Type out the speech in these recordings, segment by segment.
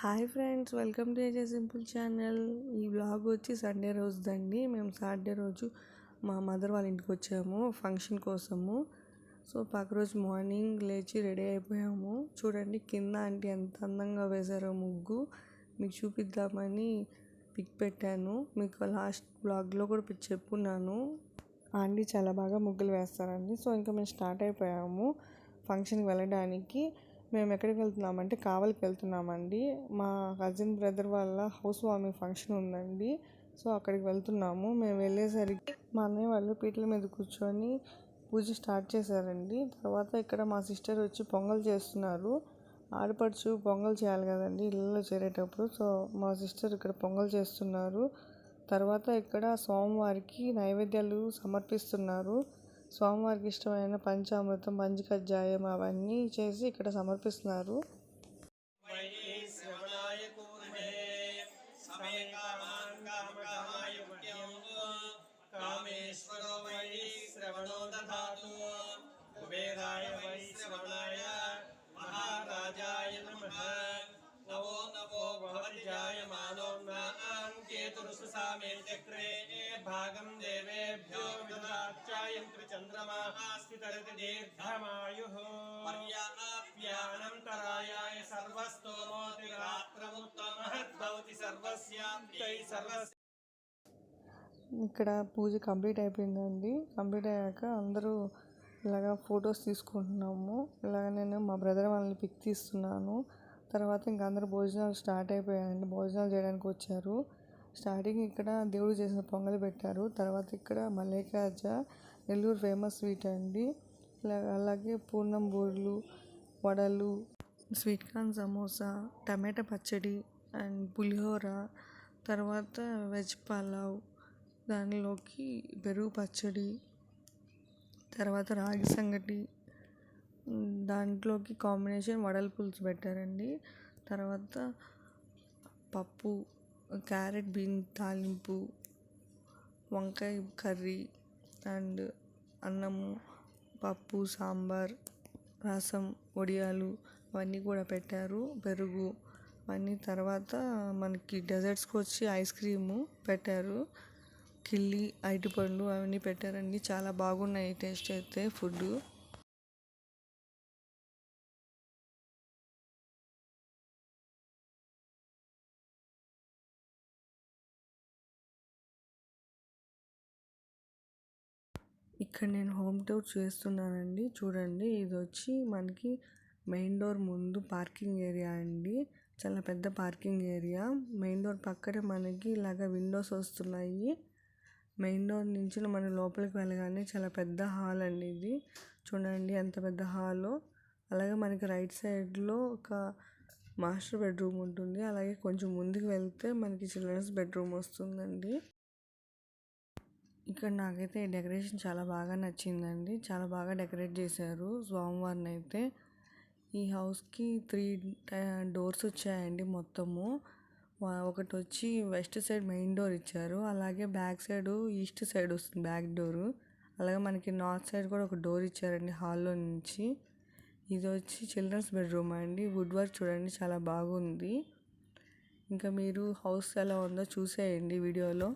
Hi friends, welcome to ఏజే simple channel. ఈ vlog వచ్చి Sunday రోజుదండి. మేము సాటర్డే రోజు మా మదర్ వాళ్ళ ఇంటికి వచ్చాము ఫంక్షన్ కోసము. సో పక్క రోజు మార్నింగ్ లేచి రెడీ అయిపోయాము. చూడండి కింద ఆంటీ ఎంత అందంగా వేశారో ముగ్గు. మీకు చూపిద్దామని పిక్ పెట్టాను. మీకు లాస్ట్ వ్లాగ్లో కూడా పిక్ చెప్పున్నాను. ఆంటీ చాలా బాగా ముగ్గులు వేస్తారండి. సో ఇంకా మేము స్టార్ట్ అయిపోయాము ఫంక్షన్కి వెళ్ళడానికి. మేము ఎక్కడికి వెళ్తున్నామంటే కావలికి వెళ్తున్నామండి. మా కజిన్ బ్రదర్ వాళ్ళ హౌస్ వార్మింగ్ ఫంక్షన్ ఉందండి. సో అక్కడికి వెళ్తున్నాము. మేము వెళ్ళేసరికి మా అన్నయ్య వాళ్ళు పీటల మీద కూర్చొని పూజ స్టార్ట్ చేశారండి. తర్వాత ఇక్కడ మా సిస్టర్ వచ్చి పొంగల్ చేస్తున్నారు. ఆడపడుచు పొంగల్ చేయాలి కదండి ఇళ్ళలో చేరేటప్పుడు. సో మా సిస్టర్ ఇక్కడ పొంగల్ చేస్తున్నారు. తర్వాత ఇక్కడ స్వామివారికి నైవేద్యాలు సమర్పిస్తున్నారు. స్వామివారికి ఇష్టమైన పంచామృతం, పంచకజ్జాయం అవన్నీ చేసి ఇక్కడ సమర్పిస్తున్నారు. భాగం దేవేభ్యో విదదాత్యాయంత్రి చంద్రమాః స్థితరతి దీర్ఘమాయుః పర్యాప్యానంతరాయాయ సర్వస్తోమోతిరాత్రముత్తమహద్భవతి సర్వస్యాప్తై సర్వస్య. ఇక్కడ పూజ కంప్లీట్ అయిపోయిందండి. కంప్లీట్ అయ్యాక అందరూ ఇలాగా ఫొటోస్ తీసుకుంటున్నాము. ఇలాగ నేను మా బ్రదర్ వాళ్ళని పిక్ తీస్తున్నాను. తర్వాత ఇంకా అందరూ భోజనాలు స్టార్ట్ అయిపోయాయండి. భోజనాలు చేయడానికి వచ్చారు. స్టార్టింగ్ ఇక్కడ దేవుడు చేసిన పొంగల్ పెట్టారు. తర్వాత ఇక్కడ మల్లేకాజ నెల్లూరు ఫేమస్ స్వీట్ అండి. అలాగే పూర్ణం బూరెలు, వడలు, స్వీట్ కార్న్, సమోసా, టమాటా పచ్చడి అండ్ పులిహోర, తర్వాత వెజ్ పలావ్, దానిలోకి పెరుగు పచ్చడి, తర్వాత రాగి సంగటి, దాంట్లోకి కాంబినేషన్ వడల పులుసు పెట్టారండి. తర్వాత పప్పు, క్యారెట్ బీన్ తాలింపు, వంకాయ కర్రీ అండ్ అన్నము, పప్పు, సాంబార్, రసం, వడియాలు అవన్నీ కూడా పెట్టారు. పెరుగు అవన్నీ. తర్వాత మనకి డెజర్ట్స్కి వచ్చి ఐస్ క్రీము పెట్టారు. కిల్లి, అరటిపండు అవన్నీ పెట్టారండి. చాలా బాగున్నాయి టేస్ట్ అయితే ఫుడ్. ఇక్కడ నేను హోమ్ టూర్ చేస్తున్నానండి. చూడండి, ఇది వచ్చి మనకి మెయిన్ డోర్ ముందు పార్కింగ్ ఏరియా అండి. చాలా పెద్ద పార్కింగ్ ఏరియా. మెయిన్ డోర్ పక్కనే మనకి ఇలాగ విండోస్ వస్తున్నాయి. మెయిన్ డోర్ నుంచి మనం లోపలికి వెళ్ళగానే చాలా పెద్ద హాల్ అండి ఇది. చూడండి ఎంత పెద్ద హాలో. అలాగే మనకి రైట్ సైడ్లో ఒక మాస్టర్ బెడ్రూమ్ ఉంటుంది. అలాగే కొంచెం ముందుకు వెళ్తే మనకి చిల్డ్రన్స్ బెడ్రూమ్ వస్తుందండి. ఇక్కడ నాకైతే ఈ డెకరేషన్ చాలా బాగా నచ్చిందండి. చాలా బాగా డెకరేట్ చేశారు స్వామివారిని అయితే. ఈ హౌస్కి 3 డోర్స్ వచ్చాయండి మొత్తము. ఒకటి వచ్చి వెస్ట్ సైడ్ మెయిన్ డోర్ ఇచ్చారు. అలాగే బ్యాక్ సైడ్ ఈస్ట్ సైడ్ వస్తుంది బ్యాక్ డోరు. అలాగే మనకి నార్త్ సైడ్ కూడా ఒక డోర్ ఇచ్చారండి హాల్లో నుంచి. ఇది వచ్చి చిల్డ్రన్స్ బెడ్రూమ్ అండి. వుడ్ వర్క్ చూడండి చాలా బాగుంది. ఇంకా మీరు హౌస్ ఎలా ఉందో చూసేయండి వీడియోలో.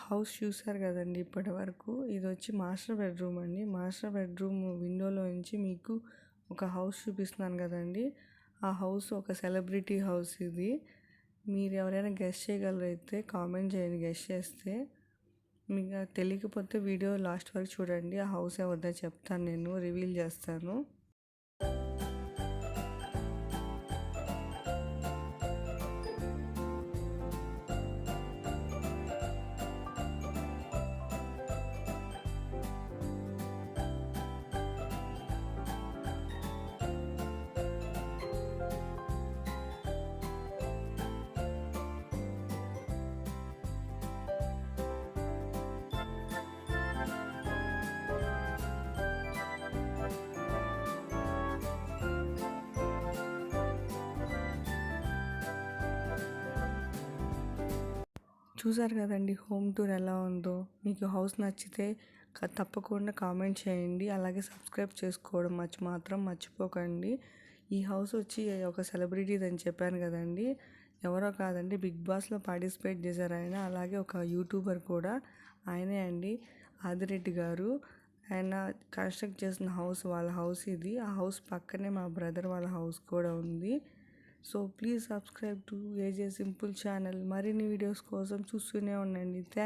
హౌస్ చూసారు కదండి ఇప్పటి వరకు. ఇది వచ్చి మాస్టర్ బెడ్రూమ్ అండి. మాస్టర్ బెడ్రూమ్ విండోలో నుంచి మీకు ఒక హౌస్ చూపిస్తున్నాను కదండి. ఆ హౌస్ ఒక సెలబ్రిటీ హౌస్ ఇది. మీరు ఎవరైనా గెస్ట్ చేయగలరైతే కామెంట్ చేయండి గెస్ట్ చేస్తే. మీకు తెలియకపోతే వీడియో లాస్ట్ వరకు చూడండి. ఆ హౌస్ ఎవరిదో చెప్తాను, నేను రివీల్ చేస్తాను. చూసారు కదండి హోమ్ టూర్ ఎలా ఉందో. మీకు హౌస్ నచ్చితే తప్పకుండా కామెంట్ చేయండి. అలాగే సబ్స్క్రైబ్ చేసుకోవడం మాత్రం మర్చిపోకండి. ఈ హౌస్ వచ్చి ఒక సెలబ్రిటీది అని చెప్పాను కదండి. ఎవరో కాదండి, బిగ్ బాస్లో పార్టిసిపేట్ చేశారు ఆయన. అలాగే ఒక యూట్యూబర్ కూడా ఆయనే అండి, ఆదిరెడ్డి గారు. ఆయన కన్స్ట్రక్ట్ చేసిన హౌస్ వాళ్ళ హౌస్ ఇది. ఆ హౌస్ పక్కనే మా బ్రదర్ వాళ్ళ హౌస్ కూడా ఉంది. So please subscribe to ఏజే simple channel. మరిన్ని వీడియోస్ కోసం చూస్తూనే ఉండండి.